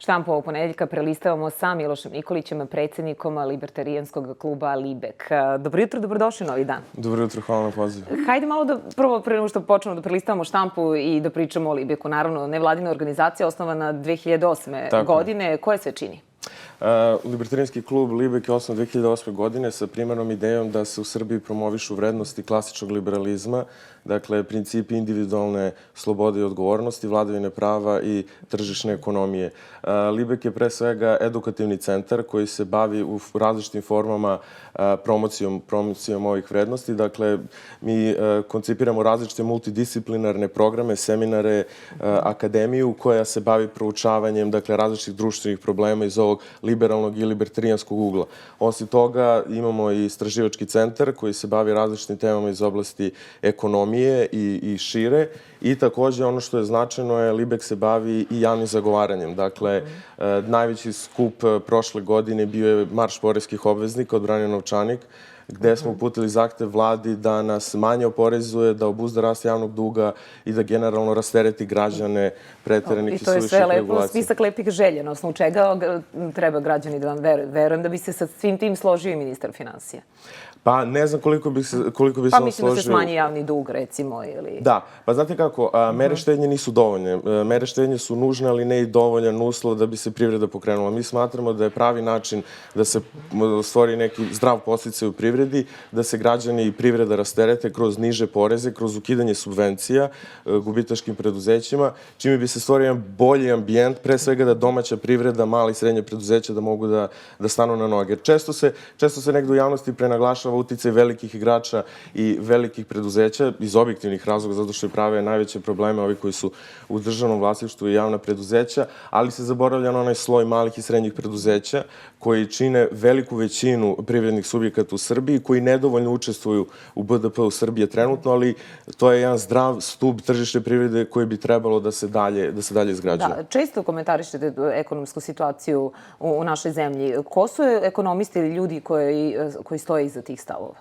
Štampu ovog ponedeljka prelistavamo sa Milošem Nikolićem, predsjednikom libertarijanskog kluba Libek. Dobro jutro, dobrodošli na ovaj dan. Dobro jutro, hvala na pozivu. Hajde malo da prvo, pre nego što počnemo da prelistavamo štampu i da pričamo o Libeku. Naravno, nevladina organizacija osnovana 2008. godine. Koje sve čini? Libertarijanski klub Libek je osnovan 2008. godine sa primarnom idejom da se u Srbiji promovišu vrednosti klasičnog liberalizma, dakle, principi individualne slobode i odgovornosti, vladavine prava i tržišne ekonomije. Libek je pre svega edukativni centar koji se bavi u različitim formama promocijom ovih vrednosti. Dakle, mi koncipiramo različite multidisciplinarne programe, seminare, akademiju koja se bavi proučavanjem, dakle, različitih društvenih problema iz ovog liberalnog i libertarijanskog ugla. Osim toga, imamo i istraživački centar koji se bavi različitim temama iz oblasti ekonomije i šire. I takođe, ono što je značajno je, Libek se bavi i javnim zagovaranjem. Dakle, najveći skup prošle godine bio je Marš poreskih obveznika od Branja novčanik, gde smo uputili zahtev vladi da nas manje oporezuje, da obuzda rast javnog duga i da generalno rastereti građane preteranih i suvišnih regulacija. I to je sve spisak lepih želja, na osnovu čega treba građani da vam veruju. Verujem da bi se sa svim tim složio i ministar finansija. Pa ne znam koliko bi se on složio. Pa mislim da se smanji javni dug, recimo, ili... Da, pa znate kako, mere štednje nisu dovoljne. Mere štednje su nužne, ali ne i dovoljan uslov da bi se privreda pokrenula. Mi smatramo da je pravi način da se stvori neki zdrav podsticaj u privredi, da se građani i privreda rasterete kroz niže poreze, kroz ukidanje subvencija gubitaškim preduzećima, čime bi se stvorio jedan bolji ambijent, pre svega da domaća privreda, mala i srednja preduzeća da mogu da stanu na noge. Često se negde u javnosti prenaglašava uticaj velikih igrača i velikih preduzeća iz objektivnih razloga, zato što prave najveće probleme ovi koji su u državnom vlasništvu i javna preduzeća, ali se zaboravlja na onaj sloj malih i srednjih preduzeća koji čine veliku većinu privrednih subjekata u Srbiji, koji nedovoljno učestvuju u BDP-u Srbije trenutno, ali to je jedan zdrav stub tržišne privrede koji bi trebalo da se dalje izgrađuje. Da, često komentarišete ekonomsku situaciju u našoj zemlji. Ko su ekonomisti ili ljudi koji stoje iza tih stavova?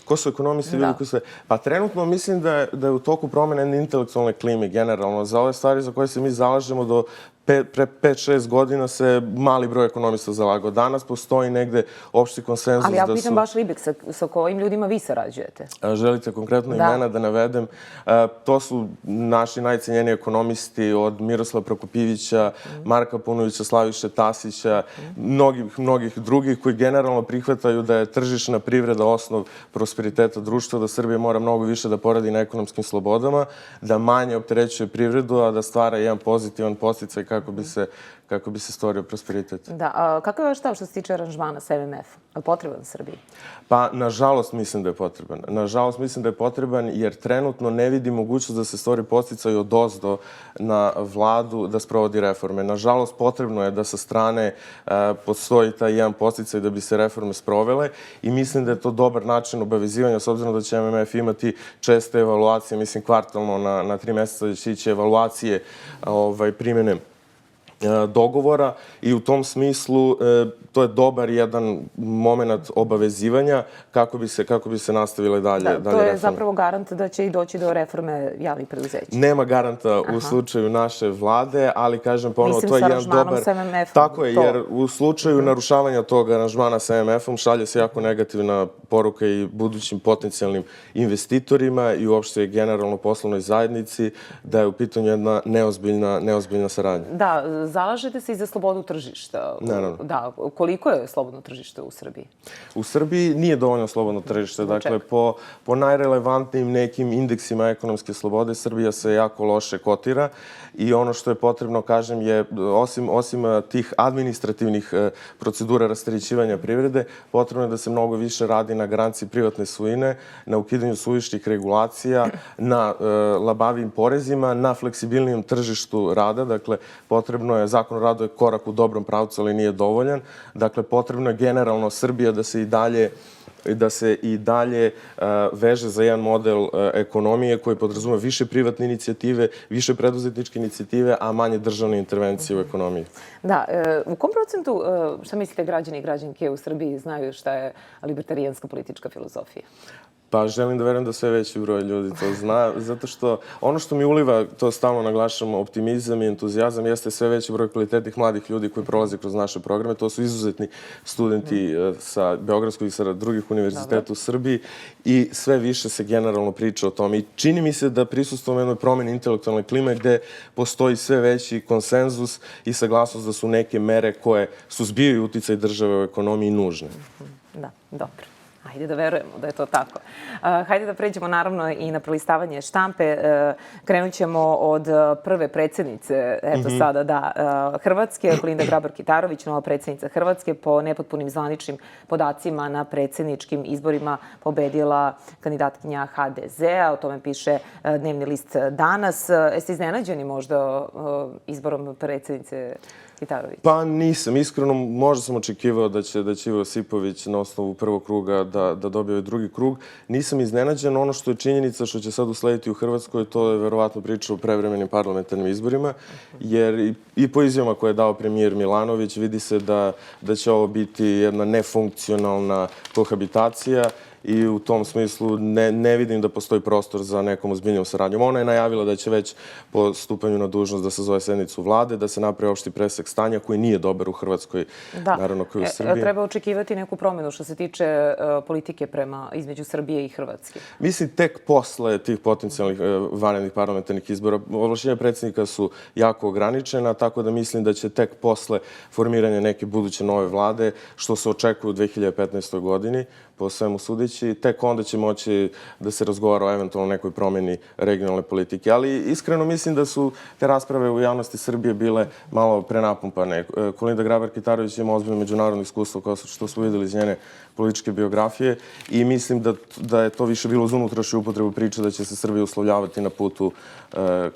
Ko su ekonomisti ljudi koji se... Pa trenutno mislim da je u toku promene intelektualne klime generalno. Za ove stvari za koje se mi zalažemo do pre 5-6 godina se mali broj ekonomista zalagao. Danas postoji negde opšti konsenzus da su... Ali ja pitam baš Libek, sa kojim ljudima vi sarađujete? Želite konkretno imena da navedem? To su naši najcenjeniji ekonomisti od Miroslava Prokopijevića, Marka Paunovića, Slaviše Tasića, mnogih drugih koji generalno prihvataju da je tržišna privreda osnov prosperiteta društva, da Srbija mora mnogo više da poradi na ekonomskim slobodama, da manje opterećuje privredu, a da stvara jedan pozitivan podsticaj kako bi se stvorio prosperitet. Da, a kakav je vaš stav što se tiče aranžmana sa MMF-om? Je li potreban Srbiji? Pa, nažalost, mislim da je potreban. Nažalost, mislim da je potreban jer trenutno ne vidi mogućnost da se stvori podsticaj odozdo na vladu da sprovodi reforme. Nažalost, potrebno je da sa strane postoji taj jedan podsticaj da bi se reforme sprovele i mislim da je to dobar način obavezivanja, s obzirom da će MMF imati česte evaluacije, mislim kvartalno na 3 meseca da će ići evaluacije primjene dogovora i u tom smislu to je dobar jedan moment obavezivanja kako bi se nastavile dalje reforme. To je zapravo garant da će i doći do reforme javnih preduzeća. Nema garanta u slučaju naše vlade, ali kažem ponovo, to je jedan dobar... Mislim sa aranžmanom sa MMF-om. Tako je, jer u slučaju narušavanja tog aranžmana sa MMF-om šalje se jako negativna poruka i budućim potencijalnim investitorima i uopšte generalno poslovnoj zajednici da je u pitanju jedna neozbiljna saradnja. Da, zalažete se i za slobodu tržišta. Naravno. Da, koliko je slobodno tržište u Srbiji? U Srbiji nije dovoljno slobodno tržište. Dakle, po najrelevantnijim nekim indeksima ekonomske slobode Srbija se jako loše kotira i ono što je potrebno, kažem, je osim tih administrativnih procedura rasterećivanja privrede, potrebno je da se mnogo više radi na garanciji privatne svojine, na ukidanju suvišnih regulacija, na labavim porezima, na fleksibilnijem tržištu rada. Dakle, potrebno je, Zakon o radu je korak u dobrom pravcu, ali nije dovoljan. Dakle, potrebno je generalno Srbija da se i dalje veže za jedan model ekonomije koji podrazume više privatne inicijative, više preduzetničke inicijative, a manje državne intervencije u ekonomiji. Da, u kom procentu, šta mislite, građani i građanke u Srbiji znaju šta je libertarijanska politička filozofija? Pa želim da verujem da sve veći broj ljudi to zna, zato što ono što mi uliva, to stalno naglašamo, optimizam i entuzijazam, jeste sve veći broj kvalitetnih mladih ljudi koji prolaze kroz naše programe. To su izuzetni studenti sa Beogradskog i sa drugih univerziteta u Srbiji i sve više se generalno priča o tome. I čini mi se da prisustvujemo jednoj promeni intelektualne klime gde postoji sve veći konsenzus i saglasnost da su neke mere koje suzbijaju uticaj države u ekonomiji nužne. Da, dobro. Hajde da verujemo da je to tako. Hajde da pređemo naravno i na prelistavanje štampe. Krenut ćemo od prve predsjednice, eto sada, da, Hrvatske, Kolinda Grabar-Kitarović, nova predsjednica Hrvatske, po nepotpunim zvaničnim podacima na predsjedničkim izborima pobedila kandidatkinja HDZ-a. O tome piše dnevni list Danas. Jeste iznenađeni možda izborom predsjednice Kitarović? Pa nisam. Iskreno, možda sam očekivao da će Ivo Josipović na osnovu prvog kruga da dobije ovaj drugi krug. Nisam iznenađen. Ono što je činjenica što će sad uslediti u Hrvatskoj, to je verovatno priča o prevremenim parlamentarnim izborima, jer i po izjavama koje je dao premijer Milanović vidi se da će ovo biti jedna nefunkcionalna kohabitacija i u tom smislu ne vidim da postoji prostor za nekom ozbiljnijom saradnjom. Ona je najavila da će već po stupanju na dužnost da sazove sednicu vlade, da se napravi opšti presek stanja koji nije dobar u Hrvatskoj, naravno kao i u Srbiji. Treba očekivati neku promenu što se tiče politike između Srbije i Hrvatske. Mislim, tek posle tih potencijalnih vanrednih parlamentarnih izbora ovlašćenja predsjednika su jako ograničena, tako da mislim da će tek posle formiranja neke buduće nove vlade, što se očekuje u 2015. godini, po svemu sudeći, tek onda će moći da se razgovara o eventualno nekoj promjeni regionalne politike. Ali iskreno mislim da su te rasprave u javnosti Srbije bile malo prenapumpane. Kolinda Grabar-Kitarović ima ozbiljno međunarodno iskustvo, kao što smo videli iz njene političke biografije, i mislim da je to više bilo uz unutrašnju upotrebu priče da će se Srbija uslovljavati na putu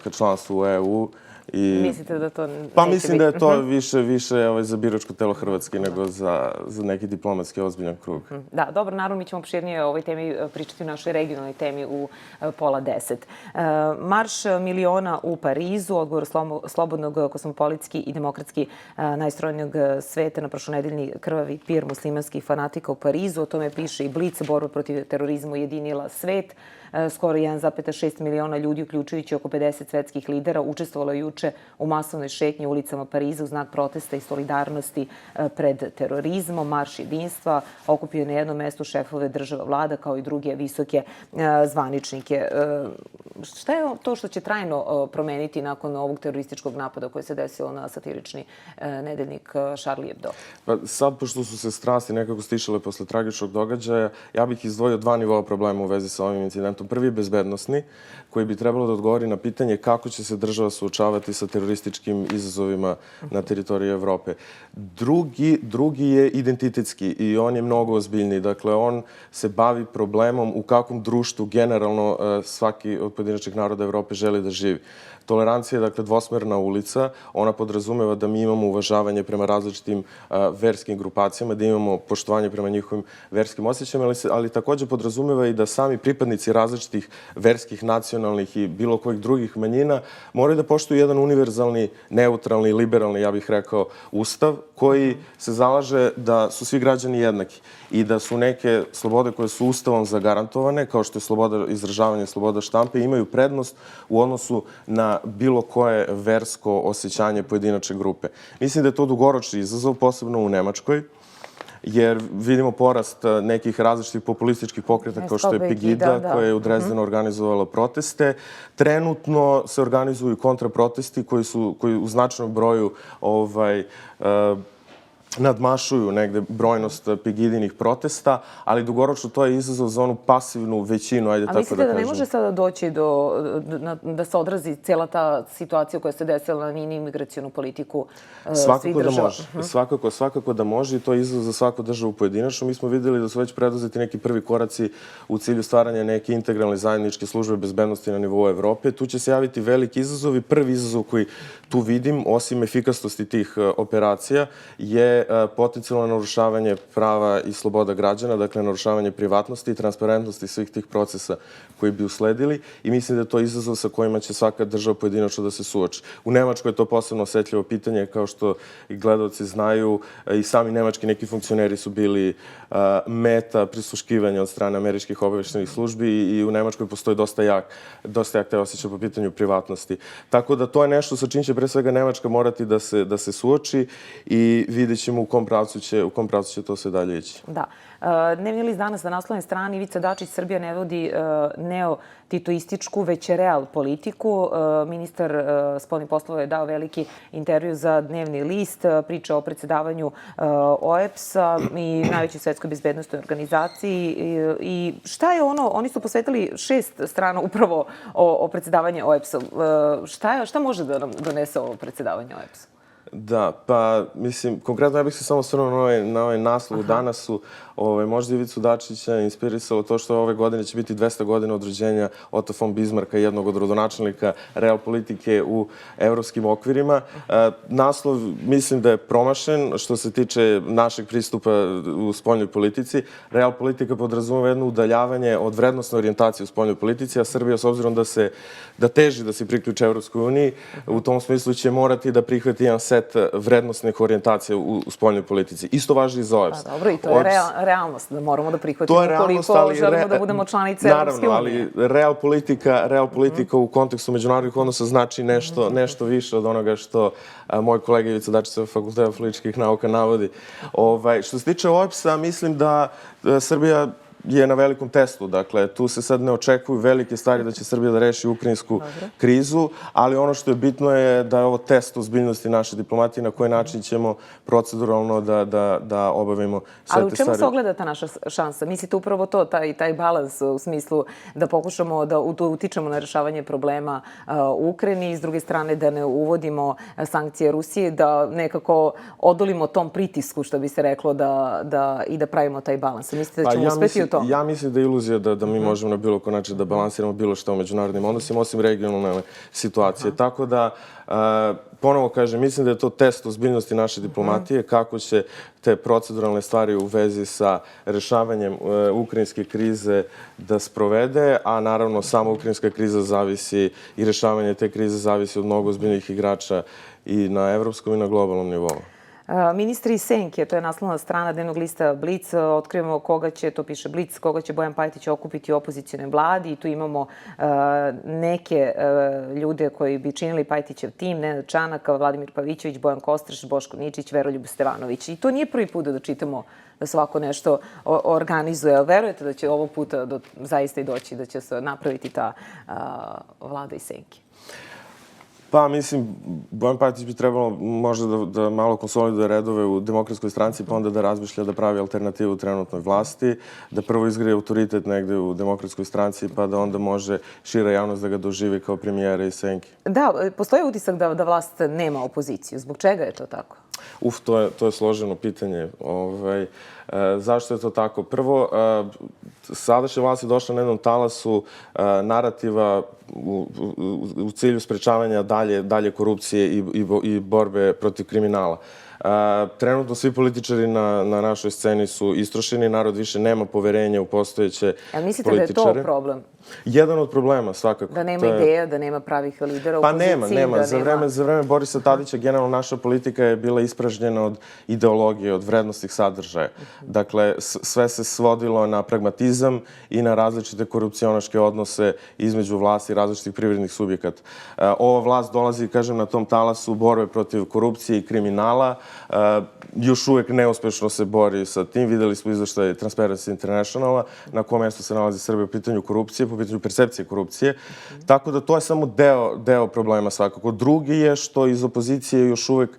ka članstvu u EU. Mislite da to neće biti? Pa mislim da je to više za biračko telo Hrvatske nego za neki diplomatski ozbiljan krug. Da, dobro, naravno mi ćemo opširnije o ovoj temi pričati u našoj regionalnoj temi u 9:30. Marš miliona u Parizu, odgovor slobodnog, kosmopolitski i demokratski najstrojnijeg sveta na prošlonedeljni krvavi pir muslimanskih fanatika u Parizu. O tome piše i Blic, borba protiv terorizma ujedinila svet. Skoro 1,6 miliona ljudi, uključujući oko 50 svetskih lidera, učestvovalo juče u masovnoj šetnji ulicama Pariza u znak protesta i solidarnosti pred terorizmom. Marš jedinstva okupio na jednom mestu šefove država vlada kao i druge visoke zvaničnike. Šta je to što će trajno promeniti nakon ovog terorističkog napada koje se desilo na satirični nedeljnik Charlie Hebdo? Sad, pošto su se strasti nekako stišale posle tragičnog događaja, ja bih izdvojio dva nivoa problema u vezi sa ovim incidentom. Prvi je bezbednosni, koji bi trebalo da odgovori na pitanje kako će se država suočavati sa terorističkim izazovima na teritoriji Evrope. Drugi je identitetski i on je mnogo ozbiljniji. Dakle, on se bavi problemom u kakvom društvu generalno svaki od pojedinačnih naroda Evrope želi da živi. Tolerancija je, dakle, dvosmerna ulica. Ona podrazumeva da mi imamo uvažavanje prema različitim verskim grupacijama, da imamo poštovanje prema njihovim verskim osjećajima, ali također podrazumeva i da sami pripadnici različitih verskih, nacionalnih i bilo kojih drugih manjina moraju da poštuju jedan univerzalni, neutralni, liberalni, ja bih rekao, ustav koji se zalaže da su svi građani jednaki i da su neke slobode koje su ustavom zagarantovane, kao što je sloboda izražavanja, sloboda štampe, imaju prednost u odnosu na bilo koje versko osjećanje pojedinačne grupe. Mislim da je to dugoročni izazov, posebno u Nemačkoj, jer vidimo porast nekih različitih populističkih pokreta kao što je Pegida, koja je u Drezdenu organizovala proteste. Trenutno se organizuju kontraprotesti koji u značajnom broju nadmašuju negde brojnost Pegidinih protesta, ali dugoročno to je izazov za onu pasivnu većinu, ajde tako da kažem. A mislite da ne može sada doći da se odrazi cijela ta situacija koja se desila na imigracijonu politiku svih država? Svakako da može i to je izazov za svaku državu pojedinačno. Mi smo videli da su već preduzeti neki prvi koraci u cilju stvaranja neke integralne zajedničke službe bezbednosti na nivou Evrope. Tu će se javiti veliki izazov i prvi izazov koji tu vidim, osim efikasnosti tih operacija, je je potencijalno narušavanje prava i sloboda građana, dakle narušavanje privatnosti i transparentnosti svih tih procesa koji bi usledili i mislim da je to izazov sa kojima će svaka država pojedinačno da se suoči. U Nemačkoj je to posebno osetljivo pitanje, kao što i gledalci znaju, i sami nemački neki funkcioneri su bili meta prisluškivanja od strane američkih obaveštajnih službi i u Nemačkoj postoji dosta jak taj osjećaj po pitanju privatnosti. Tako da to je nešto sa čim će pre svega Nemačka morati da se suoči i vidjet ćemo u kom pravcu će to sve dalje ići. Da. Dnevni list danas na naslovnoj strani Ivica Dačić, Srbija ne vodi neotitoističku, već real politiku. Ministar spoljnih poslova je dao veliki intervju za Dnevni list, priča o predsedavanju OEBS-a i najvećoj svetskoj bezbednostnoj organizaciji. I šta je ono, oni su posvetili 6 strana upravo o predsedavanju OEBS-a. Šta može da nam donese ovo predsedavanje OEBS-a? Da, pa mislim, konkretno ja bih se samo osvrnuo na ovaj naslov. Danas su možda Ivicu Dačića inspirisalo to što ove godine će biti 200 godina od rođenja Otto von Bismarcka, jednog od rodonačelnika real politike u evropskim okvirima. Naslov mislim da je promašen što se tiče našeg pristupa u spoljnoj politici. Real politika podrazumeva jedno udaljavanje od vrednostne orijentacije u spoljnoj politici, a Srbija, s obzirom da teži da se priključi Evropskoj uniji, u tom smislu će morati da prihvati jedan set vrednostnih orijentacija u spoljnoj politici. Isto važi i za OEBS. Pa dobro, i to je realnost, da moramo da prihvatimo koliko želimo da budemo članice Evropske unije. Naravno, ali real politika u kontekstu međunarodnih odnosa znači nešto više od onoga što moj kolega Ivica Dačić sa Fakulteta političkih nauka navodi. Što se tiče OEBS-a, mislim da Srbija je na velikom testu. Dakle, tu se sad ne očekuju velike stvari da će Srbija da reši ukrajinsku krizu, ali ono što je bitno je da je ovo test ozbiljnosti naše diplomatije, na koji način ćemo proceduralno da obavimo sve te stvari. Ali u čemu se ogleda ta naša šansa? Mislite upravo to, taj balans u smislu da pokušamo da utičemo na rešavanje problema u Ukrajini i s druge strane da ne uvodimo sankcije Rusije, da nekako odolimo tom pritisku, što bi se reklo, i da pravimo taj balans. Mislite da ćemo uspeti u tom? Ja mislim da je iluzija da mi možemo na bilo koji način da balansiramo bilo što u međunarodnim odnosima, osim regionalne situacije. Tako da, ponovo kažem, mislim da je to test ozbiljnosti naše diplomatije, kako će te proceduralne stvari u vezi sa rešavanjem ukrajinske krize da sprovede, a naravno sama ukrajinska kriza zavisi i rešavanje te krize zavisi od mnogo ozbiljnih igrača i na evropskom i na globalnom nivou. Ministri iz senke, to je naslovna strana dnevnog lista Blic, otkrivamo koga će, to piše Blic, koga će Bojan Pajtić okupiti u opozicionoj vladi i tu imamo neke ljude koji bi činili Pajtićev tim, Nenad Čanak, Vladimir Pavićević, Bojan Kostreš, Boško Ničić, Veroljub Stevanović. I to nije prvi put da čitamo da svako nešto organizuje. Verujete da će ovog puta zaista i doći, da će se napraviti ta vlada iz senke? Pa, mislim, Bojan Pajtić bi trebalo možda da malo konsoliduje redove u Demokratskoj stranci, pa onda da razmišlja da pravi alternativu u trenutnoj vlasti, da prvo izgrije autoritet negde u Demokratskoj stranci, pa da onda može šira javnost da ga doživi kao premijera iz senke. Da, postoji utisak da vlast nema opoziciju. Zbog čega je to tako? To je složeno pitanje. Zašto je to tako? Prvo, sadašnja vlast je došla na jednom talasu narativa u cilju sprečavanja dalje korupcije i borbe protiv kriminala. Trenutno svi političari na našoj sceni su istrošeni, narod više nema poverenja u postojeće političare. Mislite da je to problem? Jedan od problema, svakako. Da nema ideja, da nema pravih lidera u opoziciji? Pa nema. Za vreme Borisa Tadića generalno naša politika je bila ispražnjena od ideologije, od vrednostnih sadržaja. Dakle, sve se svodilo na pragmatizam i na različite korupcionaške odnose između vlasti i različitih privrednih subjekata. Ova vlast dolazi, kažem, na tom talasu borbe protiv korupcije i kriminala. Još uvek neuspešno se bori sa tim. Videli smo izveštaj Transparency Internationala na kom mestu se nalazi Srbija u pitanju korupcije, po pitanju percepcije korupcije. Tako da to je samo deo problema svakako. Drugi je što iz opozicije još uvek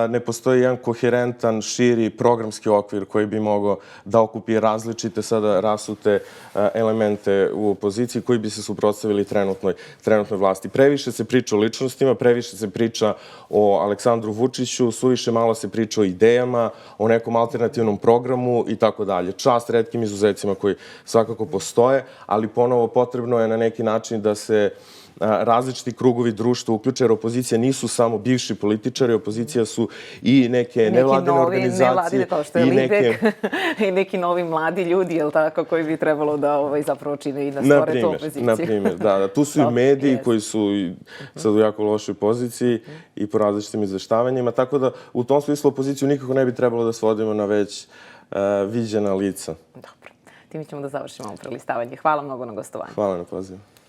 ne postoji jedan koherentan, širi programski okvir koji bi mogao da okupi različite sada rasute elemente u opoziciji koji bi se suprotstavili trenutnoj vlasti. Previše se priča o ličnostima, previše se priča o Aleksandru Vučiću, suviše malo se priča o idejama, o nekom alternativnom programu i tako dalje. Čast retkim izuzecima koji svakako postoje, ali ponovo potrebno je na neki način različiti krugovi društva uključe, jer opozicija nisu samo bivši političari, opozicija su i neke nevladine organizacije kao što je Libek, i neki novi mladi ljudi, jel tako, koji bi trebalo da zapravo čine i da stvore tu opoziciju. Na primjer, da. Tu su i mediji koji su sad u jako lošoj poziciji i po različitim izveštavanjima, tako da u tom smislu opoziciju nikako ne bi trebalo da svodimo na već viđena lica. Dobro. Time ćemo da završimo ovo prelistavanje. Hvala mnogo na gostovanju. Hvala na pozivu.